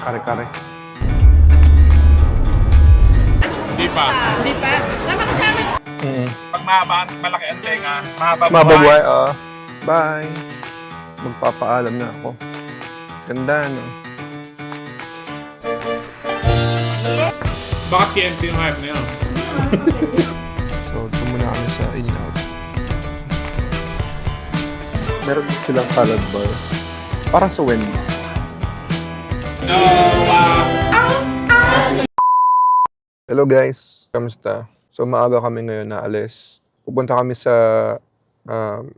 Kare-kare. Hindi pa. Hindi pa. Tama ka sa amin. Pag mahaba, malaki ang tenga, mahaba Mababuhay, bye. Magpapaalam na ako. Ganda, no? Bakit KMT yung hype na yun? So, ito muna kami sa in-out. Meron silang salad bar. Parang sa Wendy's. No, Hello guys, kamusta? So maaga kami ngayon na alis. Pupunta kami sa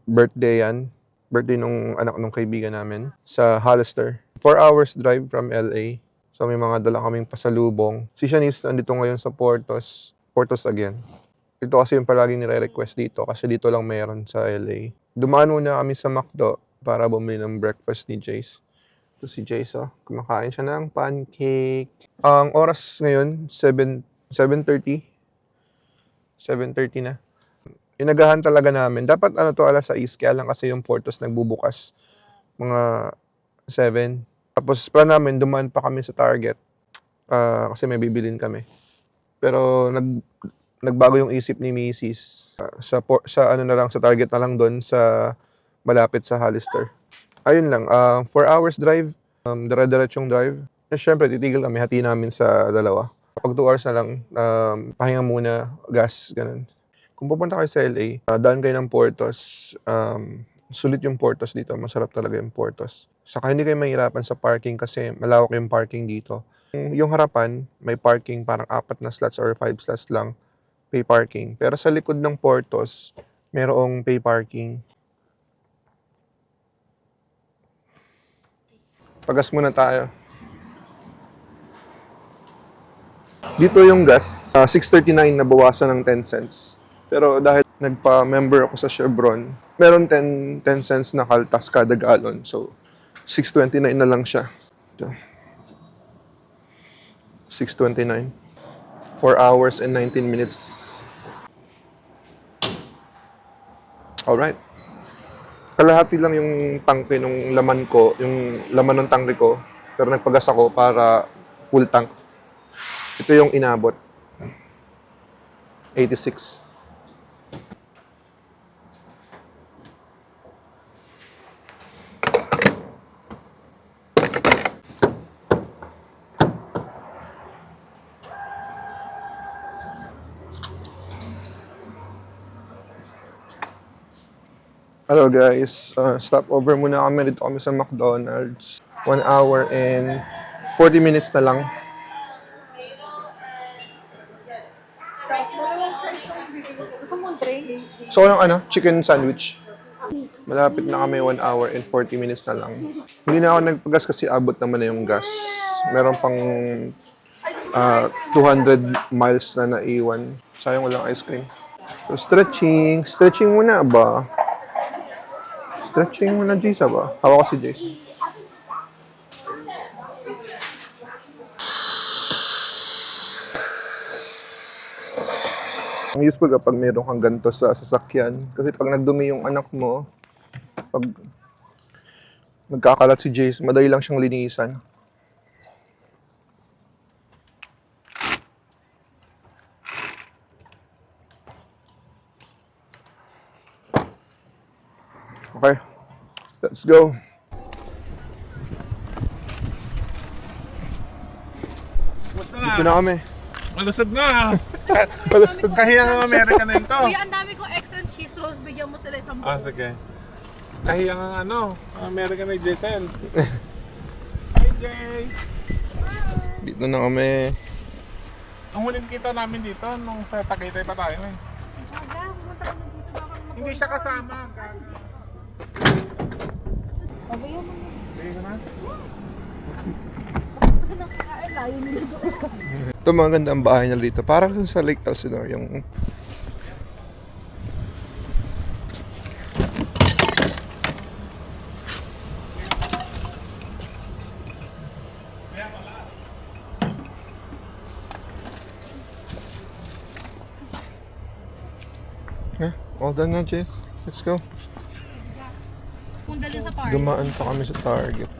birthday yan. Birthday nung anak nung kaibigan namin sa Hollister. 4 hours drive from LA. So may mga dala kaming pasalubong. Si Shanice nandito ngayon sa Portos. Portos again. Ito kasi yung palaging nire-request dito kasi dito lang mayroon sa LA. Dumaan muna kami sa McDo para bumili ng breakfast ni Jace. Ito si Jace, kumakain siya ng pancake. Ang oras ngayon, 7:30 na. Inagahan talaga namin. Dapat alas 6, kaya lang kasi yung Portos nagbubukas mga 7. Tapos plan namin, dumaan pa kami sa Target kasi may bibilin kami. Pero nagbago yung isip ni Mrs. Sa Target na lang doon sa malapit sa Hollister. Ayun lang, 4 hours drive, dire-diretsong drive. Siyempre, titigil kami, hati namin sa dalawa. Kapag 2 hours na lang, pahinga muna, gas, ganun. Kung pupunta kayo sa LA, daan kayo ng Portos. Sulit yung Portos dito, masarap talaga yung Portos. Saka hindi kayo mahirapan sa parking kasi malawak yung parking dito. Yung harapan, may parking, parang 4 na slots or 5 slots lang, pay parking. Pero sa likod ng Portos, merong pay parking. Pagas muna tayo. Dito yung gas, 6.39 na bawasan ng 10 cents. Pero dahil nagpa-member ako sa Chevron, meron 10 cents na kaltas kada galon. So, 6.29 na lang siya. Ito. 6.29. 4 hours and 19 minutes. Alright. Kalahati lang yung tangke nung laman ko, yung laman ng tangke ko. Pero nagpagas ako para full tank. Ito yung inabot. 86. Hello guys, stop over muna kami. Dito kami sa McDonald's. 1 hour and 40 minutes na lang. So, chicken sandwich. Malapit na kami, 1 hour and 40 minutes na lang. Hindi na ako nagpagas kasi abot naman na yung gas. Meron pang 200 miles na naiwan. Sayang walang ice cream. So, stretching. Stretching muna ba? Stretching muna, Jace, ba? Hawak ko si Jace. Ang useful kapag mayroon kang ganito sa sasakyan. Kasi pag nagdumi yung anak mo, pag nagkakalat si Jace, madali lang siyang linisan. Okay, let's go. Basta na. Dito na kami. Malusog na. Malusog. Kahiyang ang American na ito. Kuya, ang dami kong eggs and cheese rolls. Bigyan mo sila isang buo. Sige. Kahiyang ang American na Giselle. Hi, Jay. Dito na kami. Ang huling kita namin dito nung sa Tagaytay pa tayo eh. Aga, pumunta ka na dito. Baka Hindi siya kasama. Pabayan mo na. Sige ka na. Kasi nakakain. Layo nila doon. Ito mga ganda ang bahay nila dito. Parang dun sa Lake Elsinore. Yung all done na, Jace. Let's go. Kung dalhin sa park. Dumaan pa kami sa Target.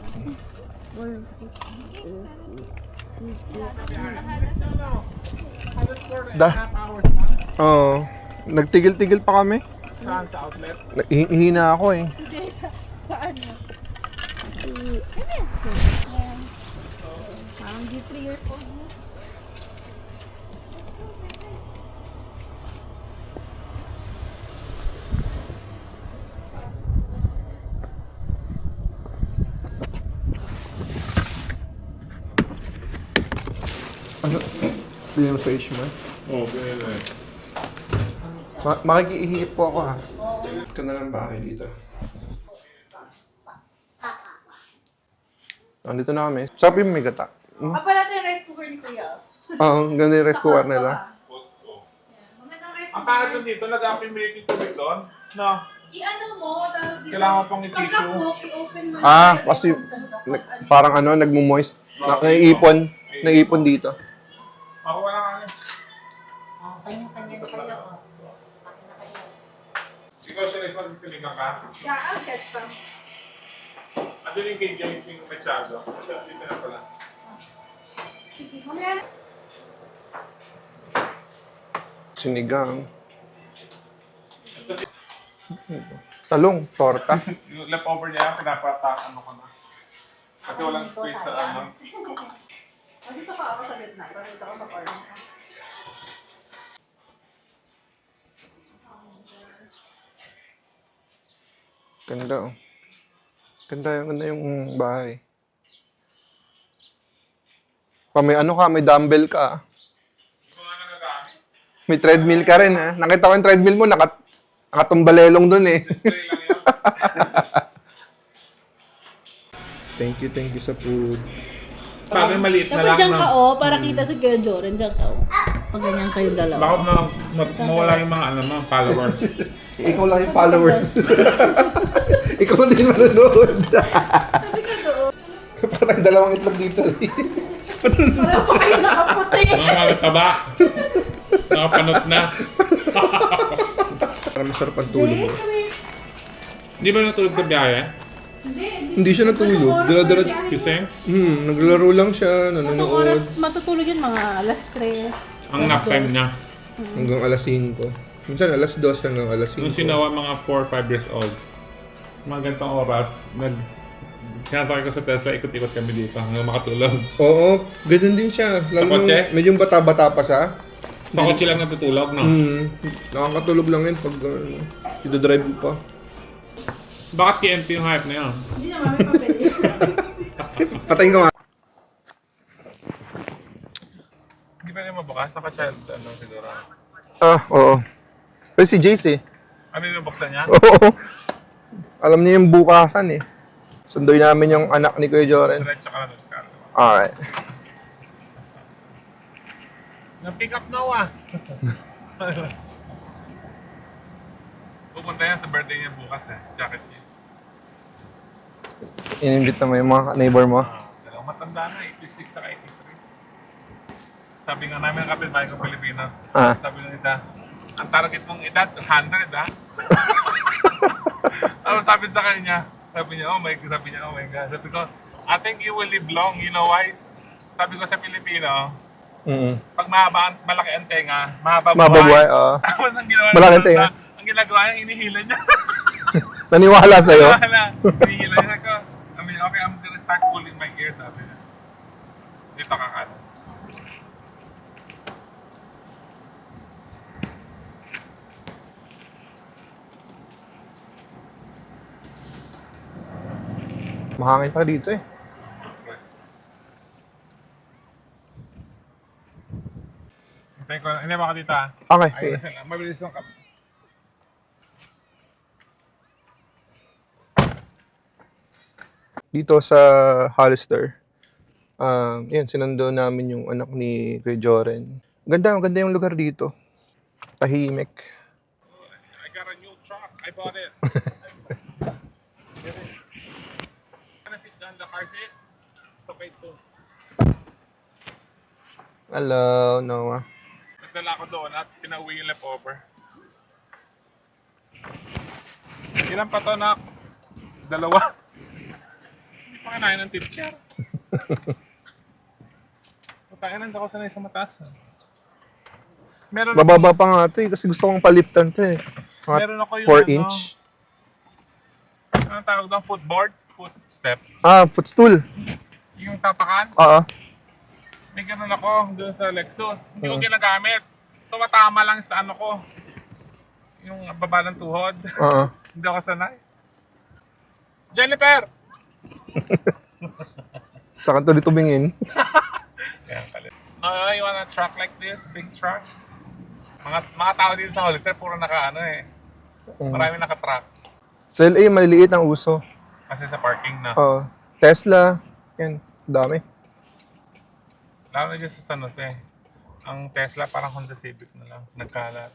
Da- Half hours na. Oo. Nagtigil-tigil pa kami. Saan sa outlet? Hihina ako eh. Hindi, sa ano? Ano yan? Parang di 3 years old mo. Ano? Bigyan mo sa Ishman. Oo, pwede. Makikiihip po ako ha. Ito na lang bahay dito. Andito na kami. Sabi mo may gata. Pala yung rice cooker ni Kuya. Oo, ganda yung rice cooker nila. Magandang rice Ang cooker. pangit nun dito, nag-accumulate yung tubig doon. No. I-ano mo, tawag dito. Kailangan pang i-tissue. Pagka-cook, i-open mo. Kasi parang ano, nagmumoist. Naiipon. Naiipon dito. Ako wala ka na. Ikaw siya rin magsisiligan ka. Yeah, I'll get some. Ano yung kay James yung machado? Dito na pala. Mamaya na. Sinigang. Talong. Torta. Yung leftover niya, pinapatang ano ko na. Kasi walang space sa ano. Dito pa ako sa gitna. Pero dito ako sa corner. Ganda oh. Ganda yung bahay. May ano ka, may dumbbell ka. Ito nga nagagamit. May treadmill ka rin ha. Nakita ko yung treadmill mo, nakatumbalelong dun eh. Display lang yun. Thank you sa food. Bagay maliit na Dapat lang. dyan ka, No? para kita si Kuya Joren. Dyan ka, Pag ganyan kayong dalawa. Bakit mawala yung mga ano, mga followers? Ikaw lang yung followers. Ikaw din manonood. Sabi ka doon. Parang dalawang itlog dito eh. Parang pa kayo nakaputi. Mga malataba. Nakapanot na. Parang masarap ang tulog mo. Di ba natulog sa biyahe? Hindi siya natulog. Dala-dala. Kiseng? Naglaro lang siya, Anong oras nanonood. matutulog yun? Mga alas 3. Ang nap time niya. Hanggang alas 5. Minsan alas 2 hanggang alas 5. Nung sinawa mga 4 5 years old. Mga ganitong oras, sinasakay ko sa Tesla, ikot-ikot kami dito hanggang makatulog. Oo, ganun din siya. Lalo nung kotse? medyo bata-bata pa siya. Sa kotse lang natutulog, no? Nakakatulog lang yun pag idodrive mo pa. Bakit KNP yung hype na yun? Hindi naman may papel. Patayin ka nga. Hindi pa niya mabukas? Naka-child, ano, siguro. Oo. Pero si Jace eh. Ano yung buksan niya? Oo. Alam niya yung bukasan eh. Sundoy namin yung anak ni Kuya Joren. Diretso ka na doon sa karo. Alright. Na-pick up na ah. Pupunta yan sa birthday niya bukas eh. Siya kasi. Inimbit na mo yung mga neighbor mo. Dalawang matanda na, 86 sa 83. Sabi nga namin ang kapitbahay ko Pilipino. Sabi ng isa, ang target mong edad, 100 ha? Tapos sabi sa kanya, sabi niya, oh my God. Sabi ko, I think you will live long, you know why? Sabi ko sa Pilipino, pag malaki ang tenga, mahaba Mababuhay, oo. Tapos ang ginawa Malaki ang tenga. ang ginagawa niya, inihila niya. Naniwala sa'yo? Wala. Hinihila niya ko. I mean, okay, I'm gonna start pulling my ears, sabi niya. Dito ka ka. Mahangin pa dito eh. Hintayin ko, hindi ba ka dito ha? Okay, Ayun sige. na sila. Mabilis yung kap. Dito sa Hollister. Yan, sinundo namin yung anak ni Kuya Joren. Ganda yung lugar dito. Tahimik. I got a new truck. I bought it. Can I sit down the car seat? It's okay too. Hello, Noah. Nagdala ko doon at pinauwi yung leftover. Ilan pa to, nak? 2. Hindi pa kinain ng teacher. Kaya nanda ko sanay sa mataas. Meron Bababa pa nga ito eh, kasi gusto kong paliptan to eh. Mga Meron ako yung 4 inch. Anong tawag doon? Footboard? Footstep? Footstool. Yung tapakan? Oo. May ganun ako doon sa Lexus. Hindi ko ginagamit. Tumatama lang sa ano ko. Yung baba ng tuhod. Oo. Hindi ako sanay. Jennifer! Saan ka tuloy tumingin? Kaya pala. No, you want a truck like this? Big truck? Mga tao dito sa Hollister, puro naka ano eh. Marami naka-truck. Sa LA, maliliit ang uso. Kasi sa parking na. Oo. Tesla. Yan. Dami. Lalo na dyan sa San Jose. Ang Tesla parang Honda Civic na lang. Nagkalat.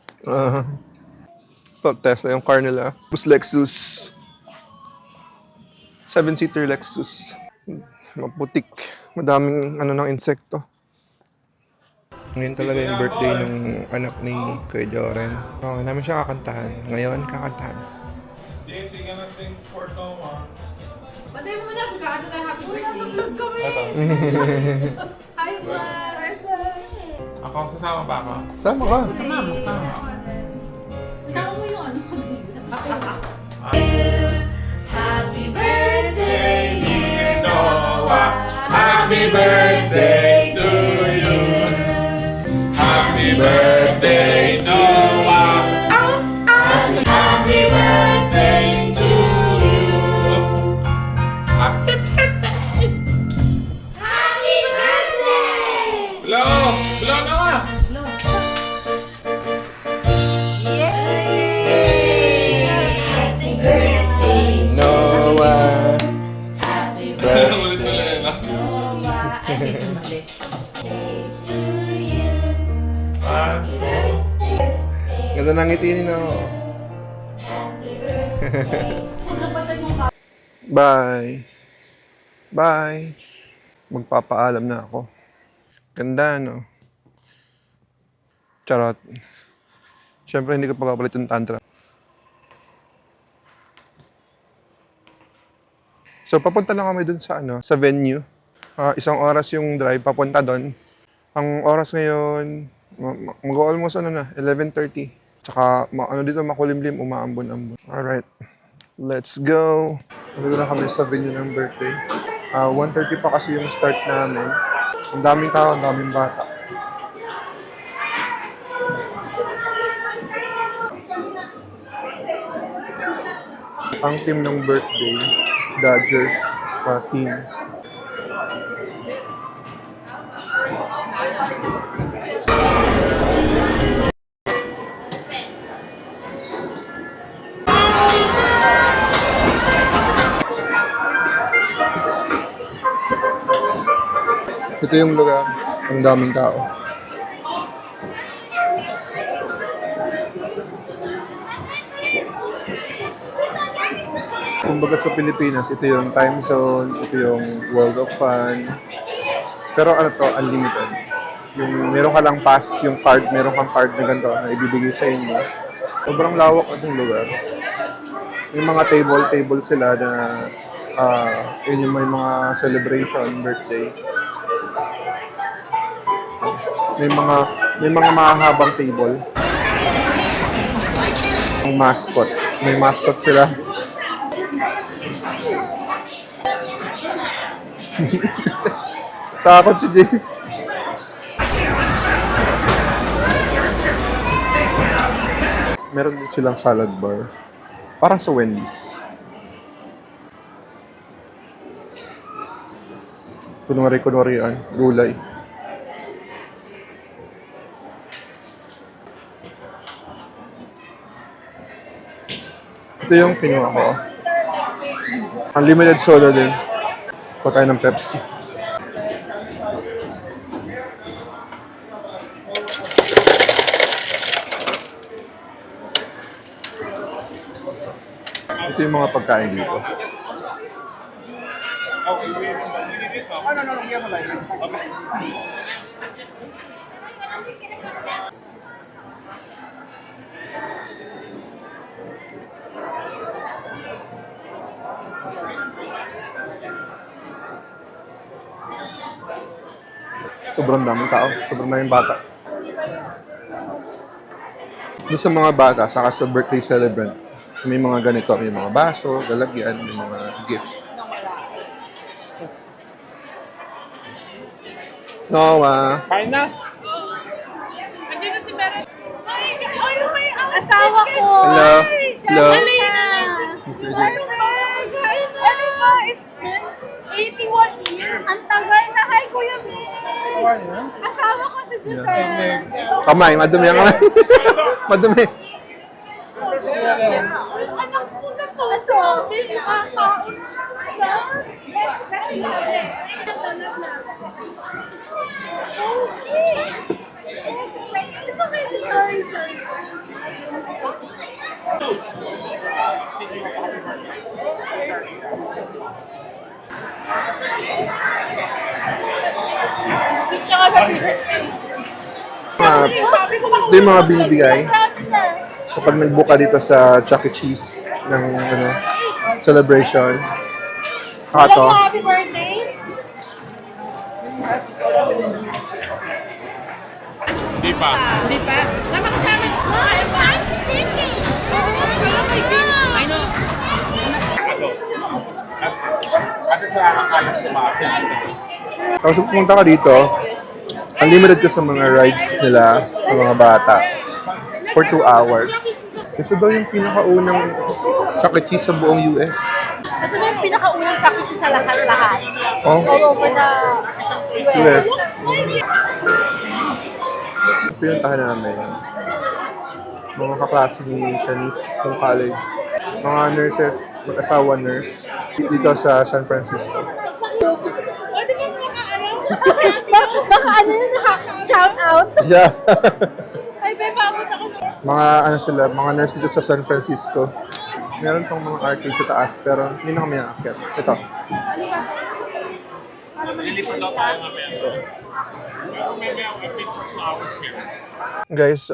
Ito, Tesla yung car nila. Tapos Lexus. 7-seater Lexus. Maputik. Madaming ano ng insekto. Ngayon talaga yung birthday ng anak ni Kuya Joren. Namin siya kakantahan. Ngayon, kakantahan. James, you gonna sing for Toma? Patay mo na, saka tayo happy birthday. Nasa vlog kami. Ito. Hi, vlog. Ako, sasama ba ako? Sama ka. Tama mo yung ano kami. Happy birthday, dear Noah. Happy birthday to you. Happy birthday, Noah. Happy birthday to you. Happy birthday. Happy birthday! Blow! Blow, Noah! Yay! Happy birthday, Noah. Ulit-ulit, no? Noah. Ay, medyo mali. Ganda ng ngiti ni Noah. Magkapatay mo ka. Bye. Bye. Magpapaalam na ako. Ganda, no? Charot. Siyempre, hindi ko pagkapalit yung tantra. So, papunta na kami dun sa, sa venue. 1 oras yung drive papunta dun. Ang oras ngayon, mag-almost 11:30. Tsaka, dito makulimlim, umaambon-ambon. Alright. Let's go. Nandito na kami sa venue ng birthday. 1:30 pa kasi yung start namin. Ang daming tao, ang daming bata. Ang team ng birthday, Dodgers team. Ito yung lugar, ang daming tao. Kumbaga sa Pilipinas, ito yung time zone, ito yung World of Fun. Pero unlimited. Yung meron ka lang pass, yung card, meron kang card na ganito na ibibigay sa inyo. Sobrang lawak at yung lugar. Yung mga table sila na yun yung may mga celebration, birthday. May mga mahahabang table. Ang mascot. May mascot sila. Takot si James. Meron din silang salad bar. Parang sa Wendy's. Kunwari-kunwarian, gulay. Ito yung kinuha ko. Unlimited soda din. Kuha tayo ng Pepsi. Ito yung mga pagkain dito. Sobrang daming tao. Sobrang daming bata. Doon sa mga bata, saka sa birthday celebrant, may mga ganito. May mga baso, lalagyan, may mga gift. Noah. Kain na! Asawa ko! Hello. Hello. Ano ba? It's been 81 years. Ang tagal na. Hi, Kuya Ben. Asawa ko si Giselle. Kamay, madumi ang kamay. Madumi. Anak ko na to. Ito. Nakakaon na. Okay. Sorry. Ito yung mga binibigay kapag nagbuka dito sa Chuck E. Cheese ng celebration. Ito. Happy birthday. Hindi pa. Di ba? Mama kasama. I'm thinking. I know. Ate sa anak-anak kumasa. Tapos pumunta ka dito, unlimited ka sa mga rides nila, sa mga bata, for 2 hours. Ito daw yung pinakaunang Chuck E. Cheese sa buong US. Ito na yung pinakaunang Chuck E. Cheese sa lahat-lahat. Oh, All over the US. US. Pinuntahan namin. Mga kaklase ni Shanice ng college. Mga nurses, mag-asawa nurse, dito sa San Francisco. Baka ano yun, shout out. Yeah. Ay, be, paabot ako na. Mga ano sila, mga nurse dito sa San Francisco. Meron pang mga arcade sa taas, pero hindi na kami nakakit. Ito. Lilipat daw tayo mamaya. May 2 hours here. Guys,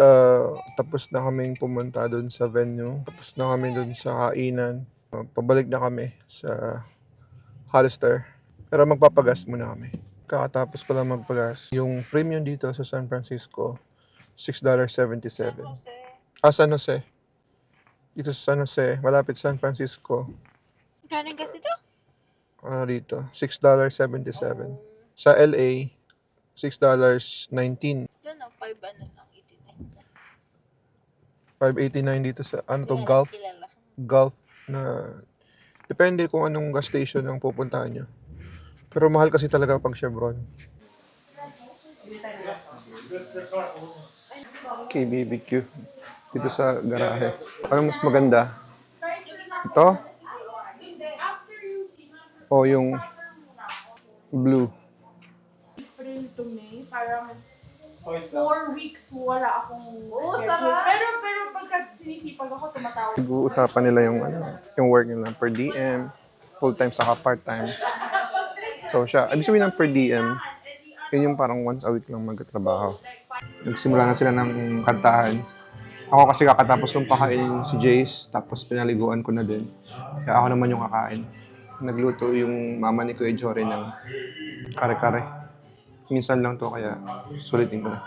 tapos na kaming pumunta doon sa venue. Tapos na kami doon sa kainan. Pabalik na kami sa Hollister. Pero magpapagas muna kami. Kakatapos ko lang magpagas. Yung premium dito sa San Francisco, $6.77. San Jose. Dito sa San Jose, malapit San Francisco. Gano'n gas ito? Dito, $6.77. Sa LA, $6.19. Doon, 5 ano lang, $5.89 dito sa, Gulf. Kilala. Gulf na, depende kung anong gas station ang pupuntahan nyo. Pero mahal kasi talaga pag Chevron. KBBQ. Dito sa garahe. Ano mas maganda? Ito? O yung blue? April to May, parang 4 weeks wala akong schedule. Pero pagka sinisipag ako, tumatawag. Nag-uusapan nila yung work nila per diem, full-time saka part-time. So siya, ibig sabihin ng per diem, yun yung parang once a week lang magtatrabaho. Nagsimula na sila ng kantahan. Ako kasi kakatapos kong pakainin si Jace, tapos pinaliguan ko na din. Kaya ako naman yung kakain. Nagluto yung mama ni Kuya Jory ng kare-kare. Minsan lang to, kaya sulitin ko na.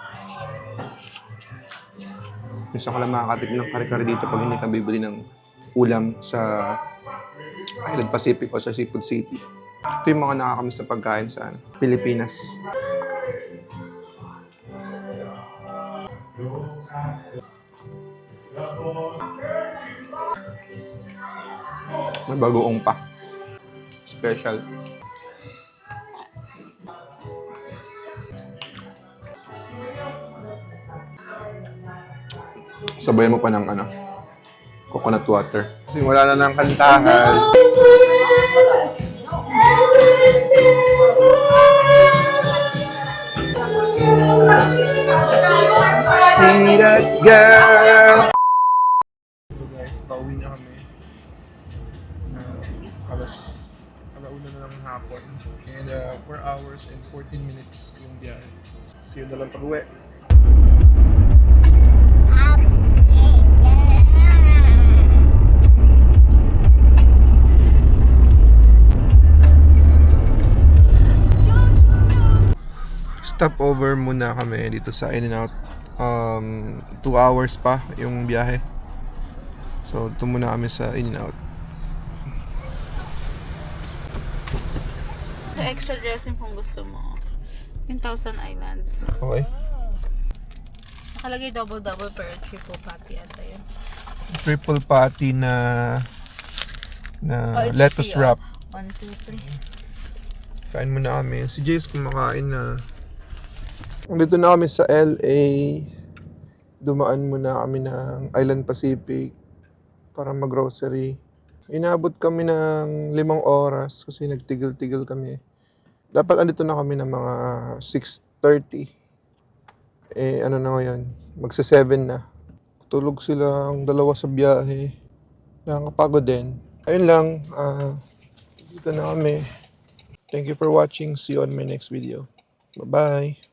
Minsan ko lang makakatip ng kare-kare dito pag hindi ka bibili ng ulam sa Island Pacific o sa Seafood City. Ito yung mga nakakamiss na pagkain sa Pilipinas. May bagoong pa. Special. Sabayan mo pa ng coconut water. Kasi wala na ng kantahan. See that girl! So guys, pauwi na kami. Alauna na lang ng hapon. And 4 hours and 14 minutes yung biyahe. See you na lang pag-uwi. Stopover muna kami dito sa In-N-Out. 2 hours pa yung biyahe. So, ito muna kami sa In-N-Out. Extra dressing kung gusto mo. Yung Thousand Islands. Okay. Nakalagay double pero triple patty ata yun. Triple patty na Oh, it's lettuce free, wrap. 1, 2, 3. Kain muna kami. Si Jace kumakain na. Dito na kami sa LA. Dumaan muna kami ng Island Pacific para mag-grocery. Inabot kami ng 5 oras kasi nagtigil-tigil kami. Dapat andito na kami ng mga 6:30. Ano na ngayon? Magsa-7 na. Tulog silang dalawa sa biyahe. Nakakapagod din. Ayun lang. Dito na kami. Thank you for watching. See you on my next video. Bye-bye.